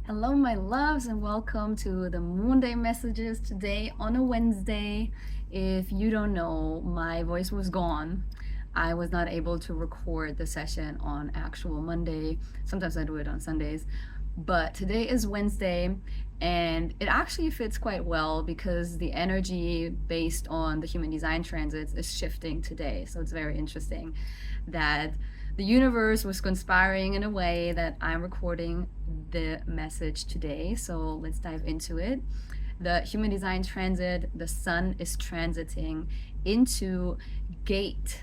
Hello, my loves, and welcome to the Moon Day messages today on a Wednesday. If you don't know, my voice was gone. I was not able to record the session on actual Monday. Sometimes I do it on Sundays. But today is Wednesday, and it actually fits quite well because the energy based on the human design transits is shifting today. So it's very interesting that the universe was conspiring in a way that I'm recording the message today. So let's dive into it. The human design transit, the sun is transiting into gate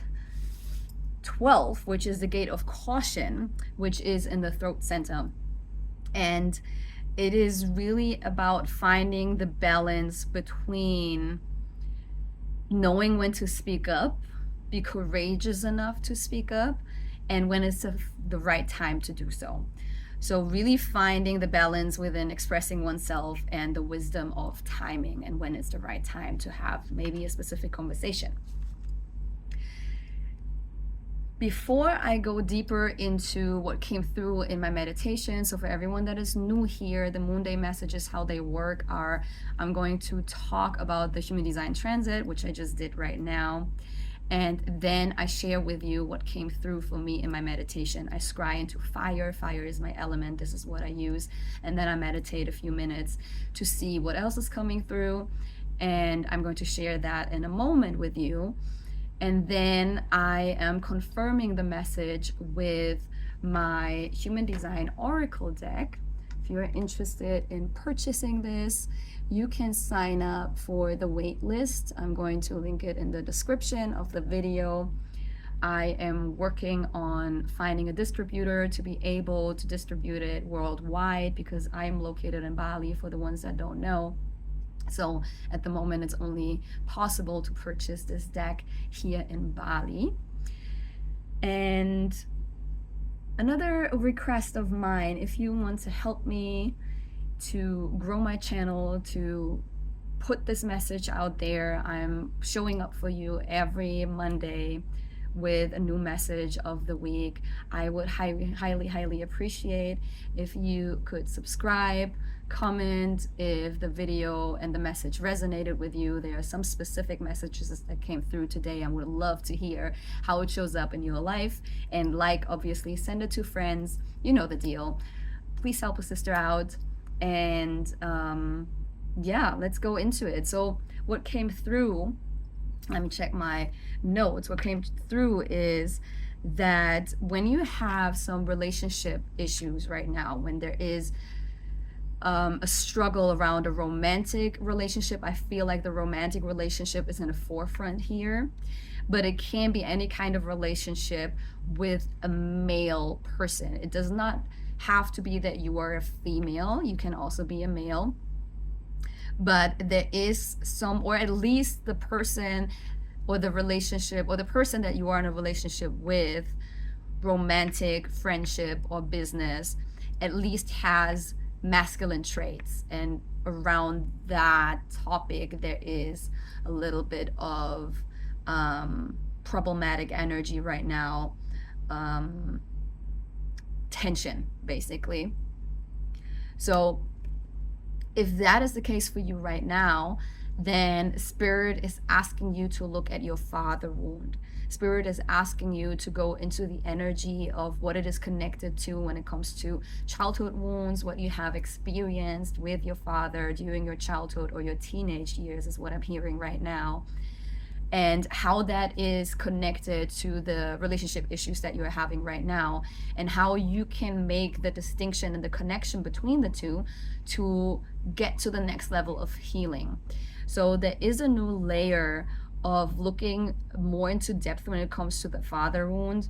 12, which is the gate of caution, which is in the throat center. And it is really about finding the balance between knowing when to speak up, be courageous enough to speak up, and when it's the right time to do so. So, really finding the balance within expressing oneself and the wisdom of timing and when it's the right time to have maybe a specific conversation. Before I go deeper into what came through in my meditation, so for everyone that is new here, the Moon Day messages, how they work are I'm going to talk about the human design transit, which I just did right now. And then I share with you what came through for me in my meditation. I scry into fire. Fire is my element. This is what I use. And then I meditate a few minutes to see what else is coming through. And I'm going to share that in a moment with you. And then I am confirming the message with my Human Design Oracle deck. If you're interested in purchasing this, you can sign up for the wait list. I'm going to link it in the description of the video. I am working on finding a distributor to be able to distribute it worldwide because I'm located in Bali, for the ones that don't know. So at the moment, it's only possible to purchase this deck here in Bali. And another request of mine, if you want to help me to grow my channel, to put this message out there, I'm showing up for you every Monday with a new message of the week. I would highly appreciate if you could subscribe, comment if the video and the message resonated with you. There are some specific messages that came through today and would love to hear how it shows up in your life. And obviously, send it to friends. You know the deal. Please help a sister out. And yeah, let's go into it. So what came through, let me check my notes. What came through is that when you have some relationship issues right now, when there is a struggle around a romantic relationship, I feel like the romantic relationship is in the forefront here, but it can be any kind of relationship with a male person. It does not have to be that you are a female, you can also be a male, but there is some, or at least the person or the relationship or the person that you are in a relationship with, romantic, friendship, or business, at least has masculine traits. And around that topic, there is a little bit of problematic energy right now, tension, basically. So if that is the case for you right now, then Spirit is asking you to look at your father wound. Spirit is asking you to go into the energy of what it is connected to when it comes to childhood wounds, what you have experienced with your father during your childhood or your teenage years, is what I'm hearing right now. And how that is connected to the relationship issues that you're having right now, and how you can make the distinction and the connection between the two to get to the next level of healing. So there is a new layer of looking more into depth when it comes to the father wound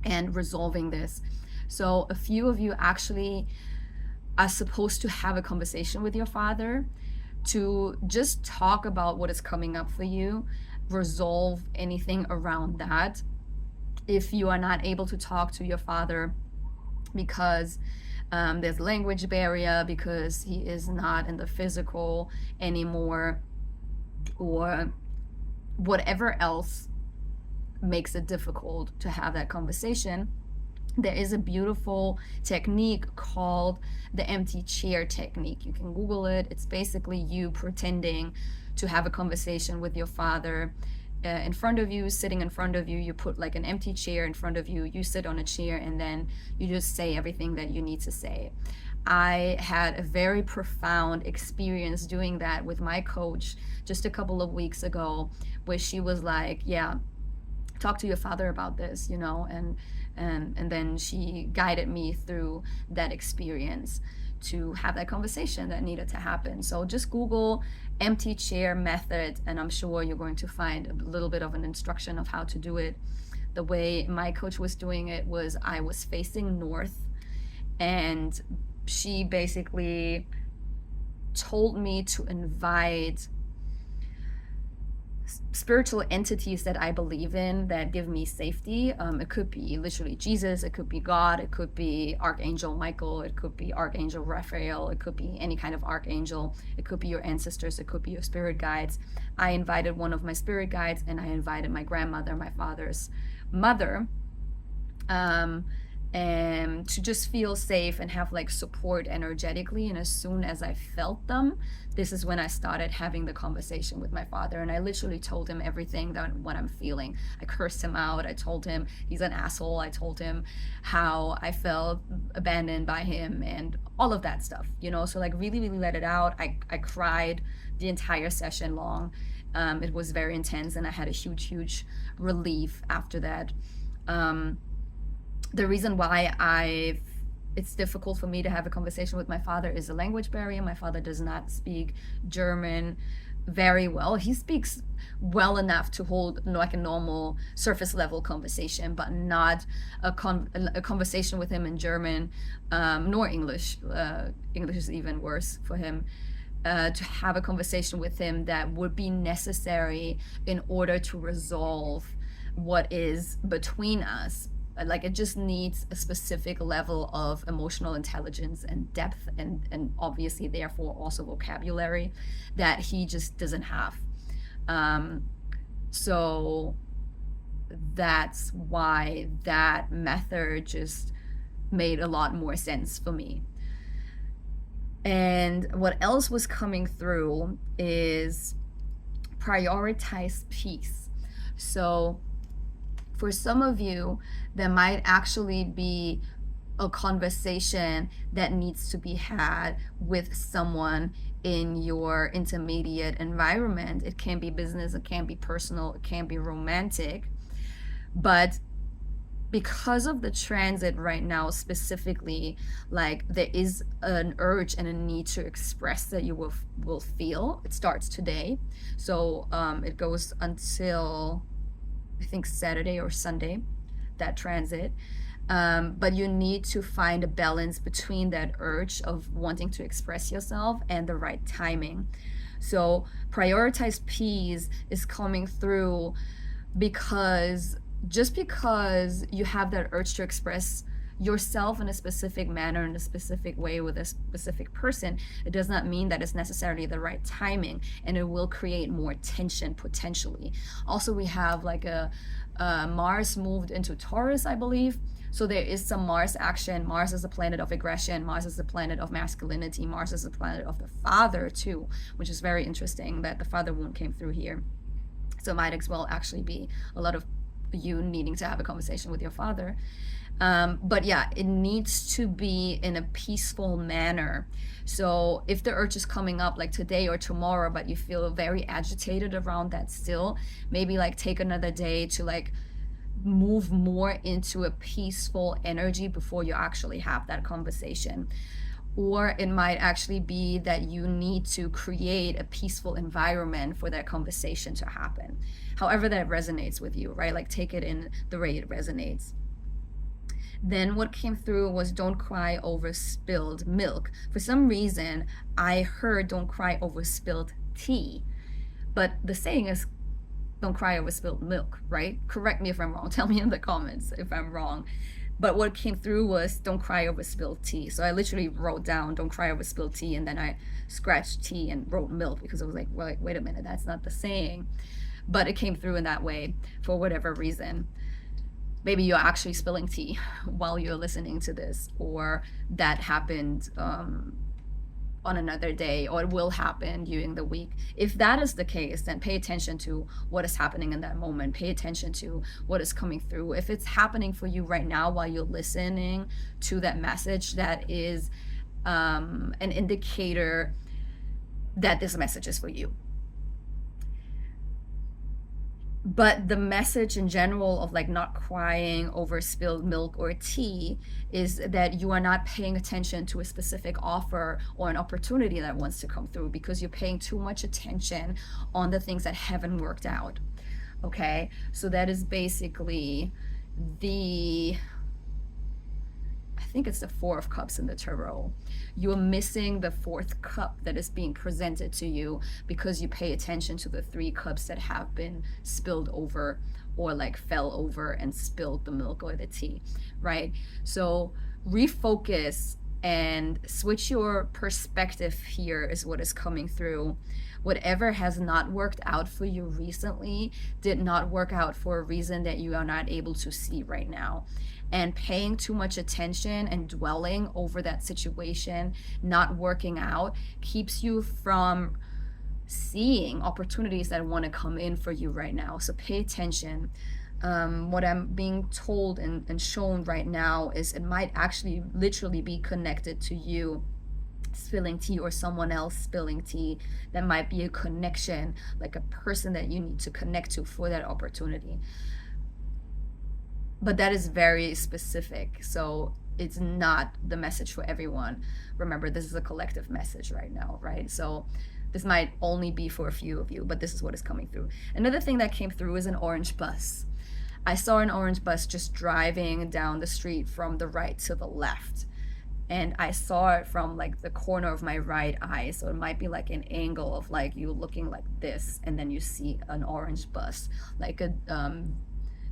and resolving this. So a few of you actually are supposed to have a conversation with your father to just talk about what is coming up for you, resolve anything around that. If you are not able to talk to your father because there's language barrier, because he is not in the physical anymore, or whatever else makes it difficult to have that conversation, there is a beautiful technique called the empty chair technique. You can Google it. It's basically you pretending to have a conversation with your father in front of you, sitting in front of you. You put like an empty chair in front of you. You sit on a chair and then you just say everything that you need to say. I had a very profound experience doing that with my coach just a couple of weeks ago, where she was like, yeah, talk to your father about this, and then she guided me through that experience to have that conversation that needed to happen. So just Google empty chair method, and I'm sure you're going to find a little bit of an instruction of how to do it. The way my coach was doing it was I was facing north, and she basically told me to invite spiritual entities that I believe in that give me safety. It could be literally Jesus, it could be God, it could be Archangel Michael, it could be Archangel Raphael, it could be any kind of archangel, it could be your ancestors, it could be your spirit guides. I invited one of my spirit guides, and I invited my grandmother, my father's mother, and to just feel safe and have like support energetically. And as soon as I felt them, this is when I started having the conversation with my father. And I literally told him everything that what I'm feeling. I cursed him out. I told him he's an asshole. I told him how I felt abandoned by him and all of that stuff, so like really, really let it out. I cried the entire session long. It was very intense, and I had a huge relief after that. The reason why it's difficult for me to have a conversation with my father is the language barrier. My father does not speak German very well. He speaks well enough to hold like a normal surface level conversation, but not a conversation with him in German, nor English. English is even worse for him. To have a conversation with him that would be necessary in order to resolve what is between us. Like, it just needs a specific level of emotional intelligence and depth, and obviously therefore also vocabulary that he just doesn't have. So that's why that method just made a lot more sense for me. And what else was coming through is prioritize peace. So for some of you, there might actually be a conversation that needs to be had with someone in your intermediate environment. It can be business, it can be personal, it can be romantic. But because of the transit right now specifically, like, there is an urge and a need to express that you will feel. It starts today. So it goes until I think Saturday or Sunday, that transit. But you need to find a balance between that urge of wanting to express yourself and the right timing. So prioritize peace is coming through because just because you have that urge to express yourself in a specific manner, in a specific way, with a specific person, it does not mean that it's necessarily the right timing, and it will create more tension potentially. Also, we have like a Mars moved into Taurus, I believe. So there is some Mars action. Mars is a planet of aggression. Mars is a planet of masculinity. Mars is a planet of the father too, which is very interesting that the father wound came through here. So it might as well actually be a lot of you needing to have a conversation with your father. But yeah, it needs to be in a peaceful manner. So if the urge is coming up like today or tomorrow, but you feel very agitated around that still, maybe like take another day to like move more into a peaceful energy before you actually have that conversation. Or it might actually be that you need to create a peaceful environment for that conversation to happen. However that resonates with you, right? Like, take it in the way it resonates. Then what came through was don't cry over spilled milk. For some reason, I heard don't cry over spilled tea. But the saying is don't cry over spilled milk, right? Correct me if I'm wrong. Tell me in the comments if I'm wrong. But what came through was don't cry over spilled tea. So I literally wrote down don't cry over spilled tea, and then I scratched tea and wrote milk because I was like, well, wait a minute, that's not the saying. But it came through in that way for whatever reason. maybe you're actually spilling tea while you're listening to this, or that happened on another day, or it will happen during the week. If that is the case, then pay attention to what is happening in that moment. Pay attention to what is coming through. If it's happening for you right now while you're listening to that message, that is an indicator that this message is for you. But the message in general of like not crying over spilled milk or tea is that you are not paying attention to a specific offer or an opportunity that wants to come through, because you're paying too much attention on the things that haven't worked out. Okay, so that is basically the, I think it's the Four of Cups in the Tarot. You're missing the fourth cup that is being presented to you because you pay attention to the three cups that have been spilled over, or like fell over and spilled the milk or the tea, right? So refocus and switch your perspective here is what is coming through. Whatever has not worked out for you recently did not work out for a reason that you are not able to see right now. And paying too much attention and dwelling over that situation not working out keeps you from seeing opportunities that want to come in for you right now. So pay attention. What I'm being told and shown right now is it might actually literally be connected to you spilling tea or someone else spilling tea. That might be a connection, like a person that you need to connect to for that opportunity. But that is very specific, so it's not the message for everyone. Remember, this is a collective message right now, right? So this might only be for a few of you, but this is what is coming through. Another thing that came through is an orange bus. I saw an orange bus just driving down the street from the right to the left, and I saw it from like the corner of my right eye, so it might be like an angle of like you looking like this, and then you see an orange bus, like a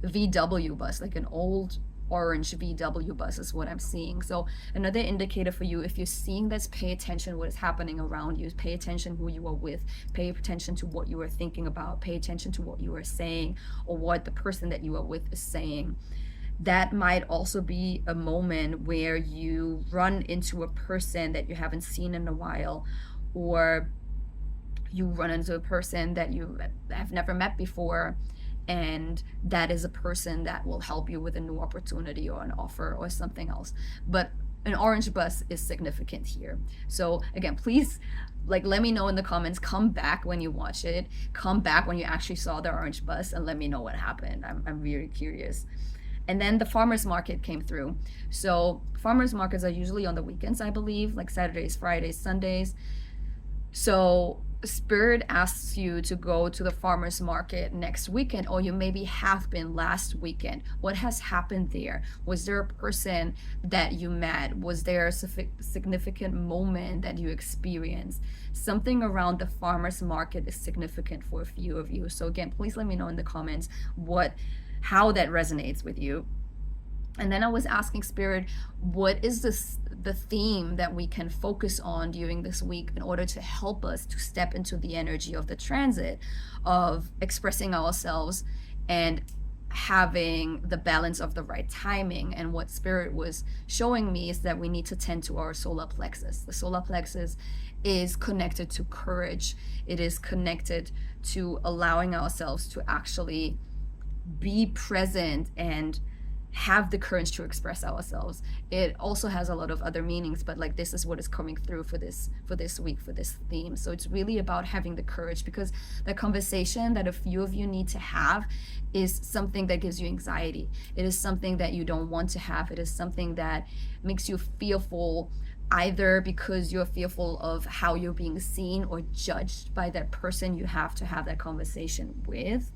VW bus, like an old orange VW bus is what I'm seeing. So another indicator for you, if you're seeing this, pay attention what is happening around you. Pay attention who you are with. Pay attention to what you are thinking about. Pay attention to what you are saying, or what the person that you are with is saying. That might also be a moment where you run into a person that you haven't seen in a while, or you run into a person that you have never met before, and that is a person that will help you with a new opportunity or an offer or something else. But an orange bus is significant here. So again, please, like, let me know in the comments. Come back when you watch it. Come back when you actually saw the orange bus and let me know what happened. I'm really curious. And then the farmers market came through. So farmers markets are usually on the weekends, I believe, like Saturdays, Fridays, Sundays. So Spirit asks you to go to the farmers market next weekend, or you maybe have been last weekend. What has happened there? Was there a person that you met? Was there a significant moment that you experienced? Something around the farmers market is significant for a few of you. So again, please let me know in the comments how that resonates with you. And then I was asking Spirit, what is the theme that we can focus on during this week in order to help us to step into the energy of the transit, of expressing ourselves and having the balance of the right timing. And what Spirit was showing me is that we need to tend to our solar plexus. The solar plexus is connected to courage. It is connected to allowing ourselves to actually be present and have the courage to express ourselves. It also has a lot of other meanings, but like this is what is coming through for this week, for this theme. So it's really about having the courage, because the conversation that a few of you need to have is something that gives you anxiety. It is something that you don't want to have. It is something that makes you fearful, either because you're fearful of how you're being seen or judged by that person you have to have that conversation with,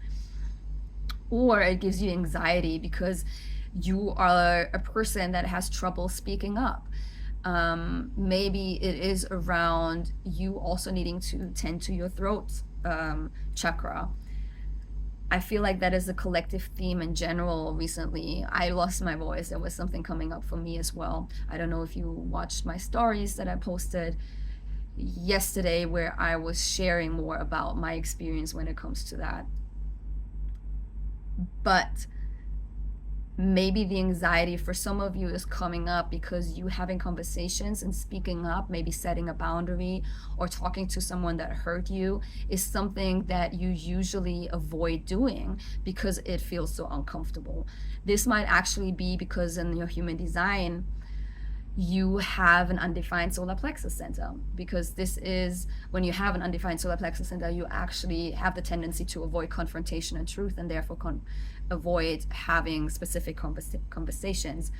or it gives you anxiety because you are a person that has trouble speaking up. Maybe it is around you also needing to tend to your throat chakra. I feel like that is a collective theme in general recently. I lost my voice. There was something coming up for me as well. I don't know if you watched my stories that I posted yesterday, where I was sharing more about my experience when it comes to that. But maybe the anxiety for some of you is coming up because you having conversations and speaking up, maybe setting a boundary or talking to someone that hurt you is something that you usually avoid doing because it feels so uncomfortable. This might actually be because in your human design, you have an undefined solar plexus center, because this is when you have an undefined solar plexus center, you actually have the tendency to avoid confrontation and truth, and therefore avoid having specific conversations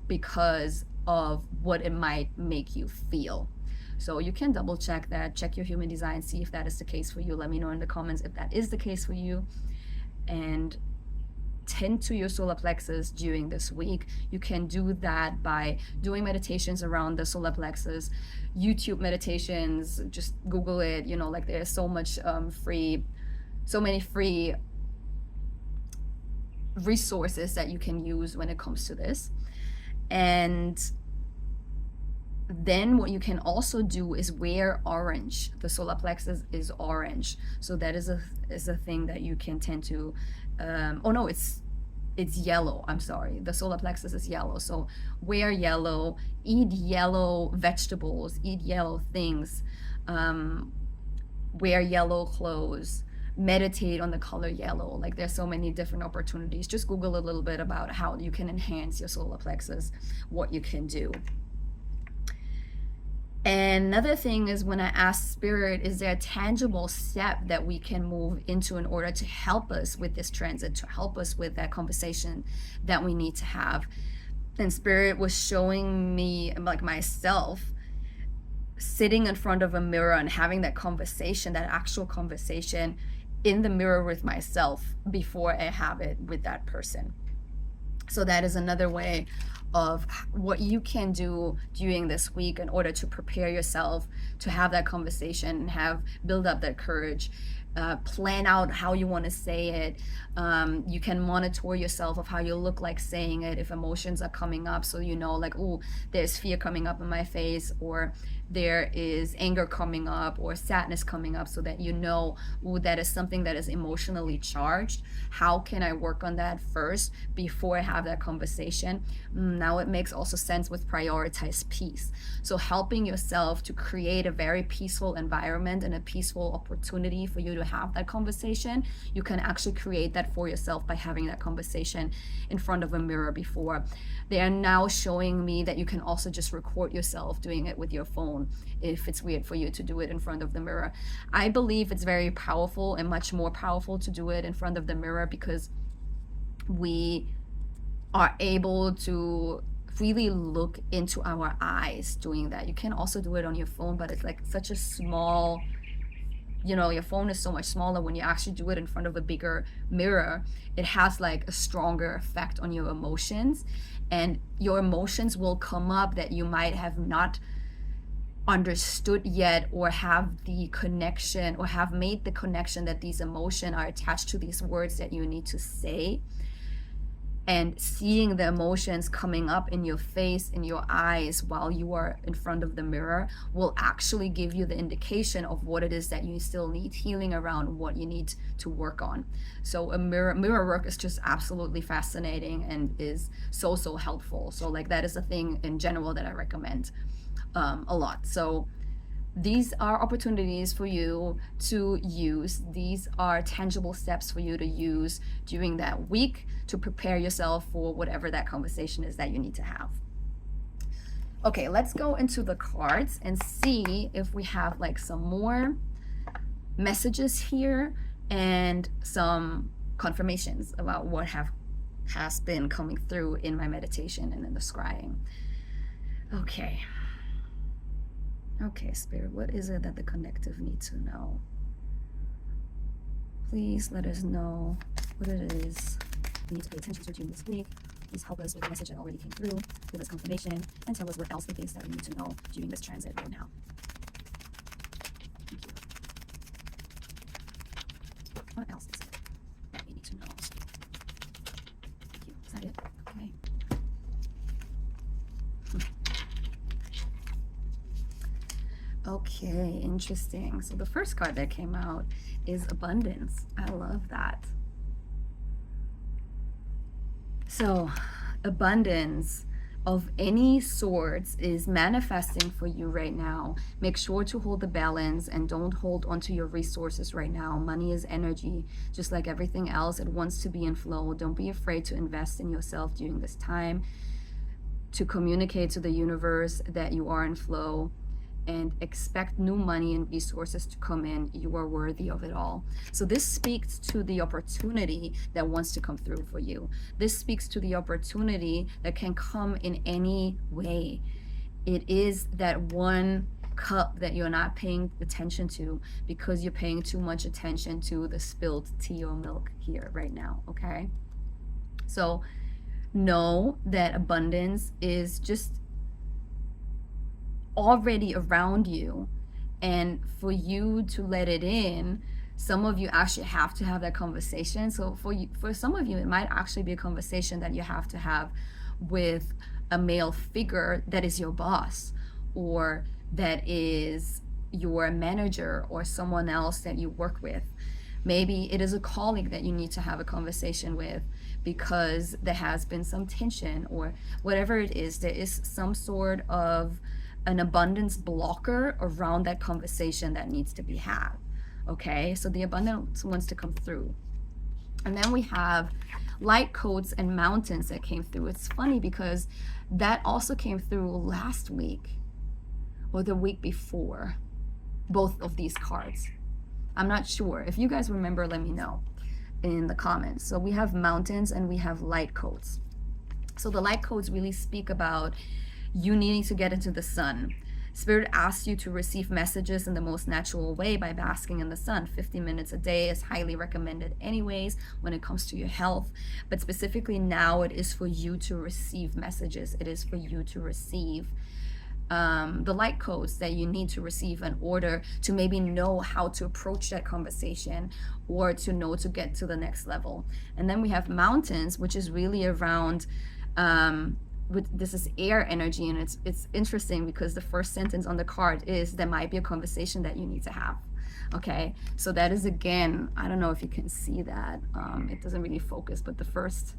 because of what it might make you feel. So you can double check that, check your human design, see if that is the case for you. Let me know in the comments if that is the case for you, and tend to your solar plexus during this week. You can do that by doing meditations around the solar plexus, YouTube meditations, just Google it, you know, like there's so many free resources that you can use when it comes to this. And then what you can also do is wear orange. The solar plexus is orange, so that is a thing that you can tend to oh no, it's yellow, I'm sorry, the solar plexus is yellow. So wear yellow, eat yellow vegetables, eat yellow things, wear yellow clothes, meditate on the color yellow. Like there's so many different opportunities. Just Google a little bit about how you can enhance your solar plexus, what you can do. And another thing is, when I ask Spirit, is there a tangible step that we can move into in order to help us with this transit, to help us with that conversation that we need to have? And Spirit was showing me, like myself, sitting in front of a mirror and having that conversation, that actual conversation in the mirror with myself before I have it with that person. So that is another way of what you can do during this week in order to prepare yourself to have that conversation and build up that courage. Plan out how you want to say it. You can monitor yourself of how you look like saying it if emotions are coming up, so you know, like, oh, there's fear coming up in my face, or there is anger coming up, or sadness coming up, so that you know, oh, that is something that is emotionally charged. How can I work on that first before I have that conversation? Now it makes also sense with prioritize peace. So helping yourself to create a very peaceful environment and a peaceful opportunity for you to have that conversation. You can actually create that for yourself by having that conversation in front of a mirror before. They are now showing me that you can also just record yourself doing it with your phone if it's weird for you to do it in front of the mirror. I believe it's very powerful and much more powerful to do it in front of the mirror, because we are able to really look into our eyes doing that. You can also do it on your phone, but it's like such a small, you know, your phone is so much smaller. When you actually do it in front of a bigger mirror, it has like a stronger effect on your emotions, and your emotions will come up that you might have not understood yet, or have the connection, or have made the connection that these emotions are attached to these words that you need to say. And seeing the emotions coming up in your face, in your eyes, while you are in front of the mirror, will actually give you the indication of what it is that you still need healing around, what you need to work on. So a mirror work is just absolutely fascinating and is so helpful. So like that is a thing in general that I recommend a lot. So these are opportunities for you to use. These are tangible steps for you to use during that week to prepare yourself for whatever that conversation is that you need to have. Okay, let's go into the cards and see if we have like some more messages here and some confirmations about what has been coming through in my meditation and in the scrying. Okay, Spirit, what is it that the collective needs to know? Please let us know what it is we need to pay attention to during this week. Please help us with the message that already came through, give us confirmation, and tell us what else it is that we need to know during this transit right now. Thank you. What else is it that we need to know? Thank you. Is that it? Okay. Okay, interesting. So the first card that came out is abundance. I love that. So abundance of any sorts is manifesting for you right now. Make sure to hold the balance and don't hold onto your resources right now. Money is energy, just like everything else. It wants to be in flow. Don't be afraid to invest in yourself during this time, to communicate to the universe that you are in flow, and expect new money and resources to come in. You are worthy of it all. So this speaks to the opportunity that wants to come through for you. This speaks to the opportunity that can come in any way. It is that one cup that you're not paying attention to because you're paying too much attention to the spilled tea or milk here right now, okay? So know that abundance is just already around you, and for you to let it in, some of you actually have to have that conversation. So for some of you, it might actually be a conversation that you have to have with a male figure that is your boss, or that is your manager, or someone else that you work with. Maybe it is a colleague that you need to have a conversation with because there has been some tension, or whatever it is, there is some sort of an abundance blocker around that conversation that needs to be had. Okay, so the abundance wants to come through. And then we have light codes and mountains that came through. It's funny because that also came through last week or the week before, both of these cards. I'm not sure. If you guys remember, let me know in the comments. So we have mountains and we have light codes. So the light codes really speak about you needing to get into the sun. Spirit asks you to receive messages in the most natural way by basking in the sun. 50 minutes a day is highly recommended anyways when it comes to your health. But specifically now, it is for you to receive messages. It is for you to receive the light codes that you need to receive in order to maybe know how to approach that conversation, or to know to get to the next level. And then we have mountains, which is really around this is air energy, and it's interesting because the first sentence on the card is there might be a conversation that you need to have. Okay, so that is, again, I don't know if you can see that, it doesn't really focus, but the first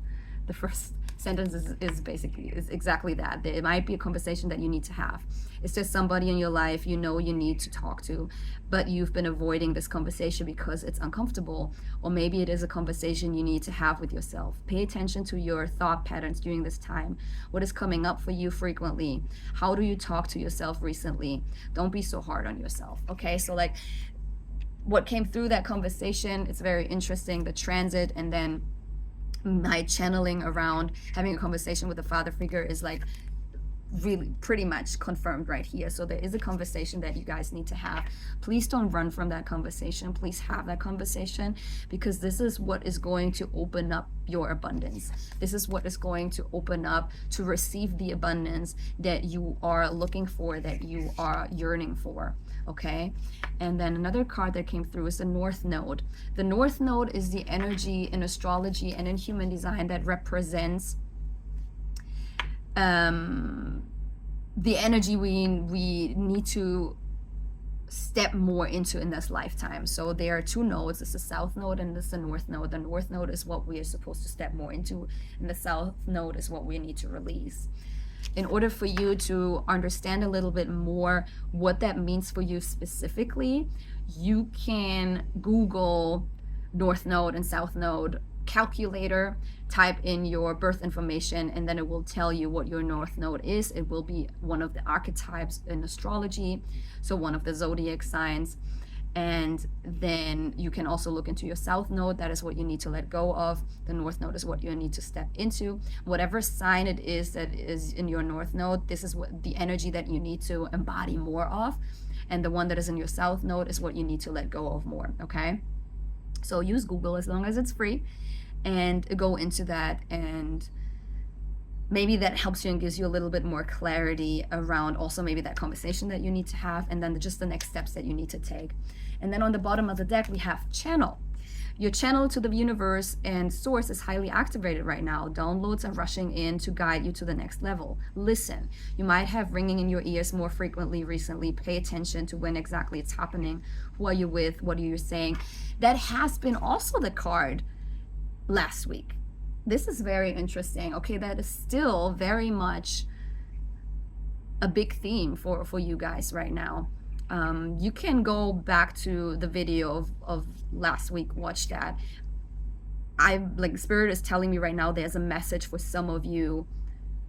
sentence is exactly that. There might be a conversation that you need to have. It's just somebody in your life you know you need to talk to, but you've been avoiding this conversation because it's uncomfortable, or maybe it is a conversation you need to have with yourself. Pay attention to your thought patterns during this time. What is coming up for you frequently? How do you talk to yourself recently? Don't be so hard on yourself, okay? So like what came through that conversation, it's very interesting, the transit, and then my channeling around having a conversation with a father figure is like really pretty much confirmed right here. So there is a conversation that you guys need to have. Please don't run from that conversation. Please have that conversation, because this is what is going to open up your abundance. This is what is going to open up to receive the abundance that you are looking for, that you are yearning for. Okay, and then another card that came through is the North Node. The North Node is the energy in astrology and in human design that represents the energy we need to step more into in this lifetime. So there are two nodes. It's the South Node and it's the North Node. The North Node is what we are supposed to step more into, and the South Node is what we need to release. In order for you to understand a little bit more what that means for you specifically, you can Google North Node and South Node calculator, type in your birth information, and then it will tell you what your North Node is. It will be one of the archetypes in astrology, so one of the zodiac signs. And then you can also look into your South Node. That is what you need to let go of. The North Node is what you need to step into. Whatever sign it is that is in your North Node, this is what the energy that you need to embody more of. And the one that is in your South Node is what you need to let go of more, okay? So use Google as long as it's free, and go into that, and maybe that helps you and gives you a little bit more clarity around also maybe that conversation that you need to have, and then just the next steps that you need to take. And then on the bottom of the deck, we have channel. Your channel to the universe and source is highly activated right now. Downloads are rushing in to guide you to the next level. Listen. You might have ringing in your ears more frequently recently. Pay attention to when exactly it's happening. Who are you with? What are you saying? That has been also the card last week. This is very interesting. Okay, that is still very much a big theme for you guys right now. You can go back to the video of last week, watch that. I like, Spirit is telling me right now there's a message for some of you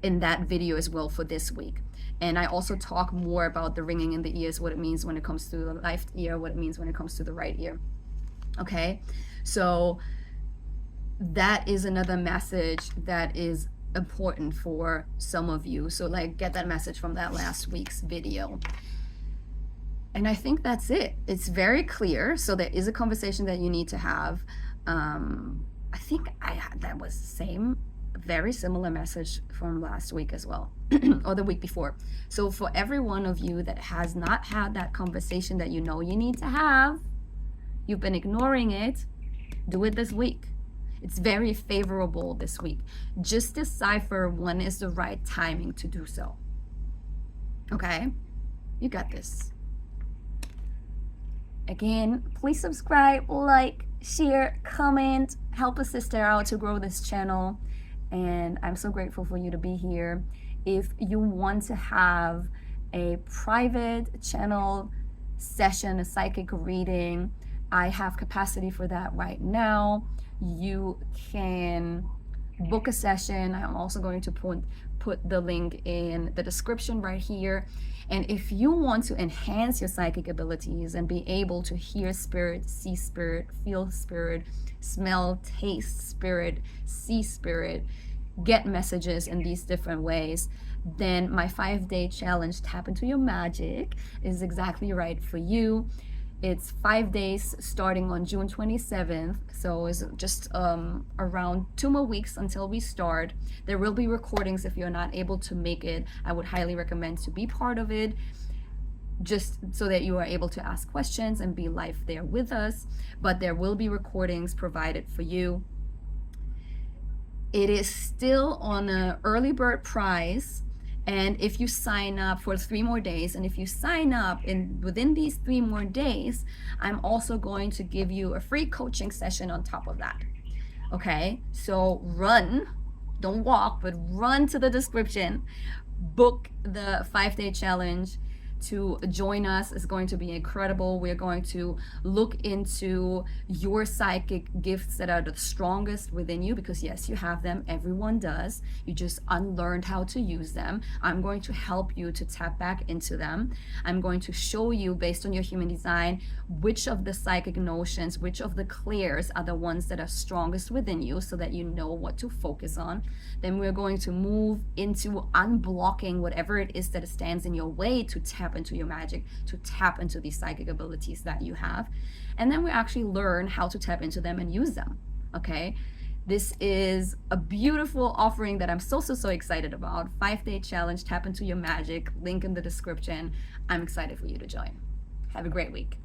in that video as well for this week. And I also talk more about the ringing in the ears, what it means when it comes to the left ear, what it means when it comes to the right ear. Okay, so that is another message that is important for some of you. So like, get that message from that last week's video. And I think that's it. It's very clear. So there is a conversation that you need to have. I think that was the same, very similar message from last week as well, or the week before. So for every one of you that has not had that conversation that you know you need to have, you've been ignoring it, do it this week. It's very favorable this week. Just decipher when is the right timing to do so. Okay? You got this. Again, please subscribe, like, share, comment, help a sister out to grow this channel. And I'm so grateful for you to be here. If you want to have a private channel session, a psychic reading, I have capacity for that right now. You can book a session. I'm also going to put the link in the description right here. And if you want to enhance your psychic abilities and be able to hear spirit, see spirit, feel spirit, smell, taste spirit, see spirit, get messages in these different ways, then my 5-day challenge, Tap Into Your Magic, is exactly right for you. It's 5 days starting on June 27th, so it's just around 2 more weeks until we start. There will be recordings if you're not able to make it. I would highly recommend to be part of it, just so that you are able to ask questions and be live there with us. But there will be recordings provided for you. It is still on an early bird price. And if you sign up for 3 more days, and if you sign up within these 3 more days, I'm also going to give you a free coaching session on top of that. Okay, so run, don't walk, but run to the description, book the 5-day challenge to join us. Is going to be incredible. We're going to look into your psychic gifts that are the strongest within you, because yes, you have them, everyone does, you just unlearned how to use them. I'm going to help you to tap back into them. I'm going to show you, based on your human design, which of the psychic notions, which of the clears are the ones that are strongest within you, so that you know what to focus on. Then we're going to move into unblocking whatever it is that stands in your way to tap into your magic, to tap into these psychic abilities that you have. And then we actually learn how to tap into them and use them. Okay, this is a beautiful offering that I'm so excited about. 5-day challenge, Tap Into Your Magic, link in the description. I'm excited for you to join. Have a great week.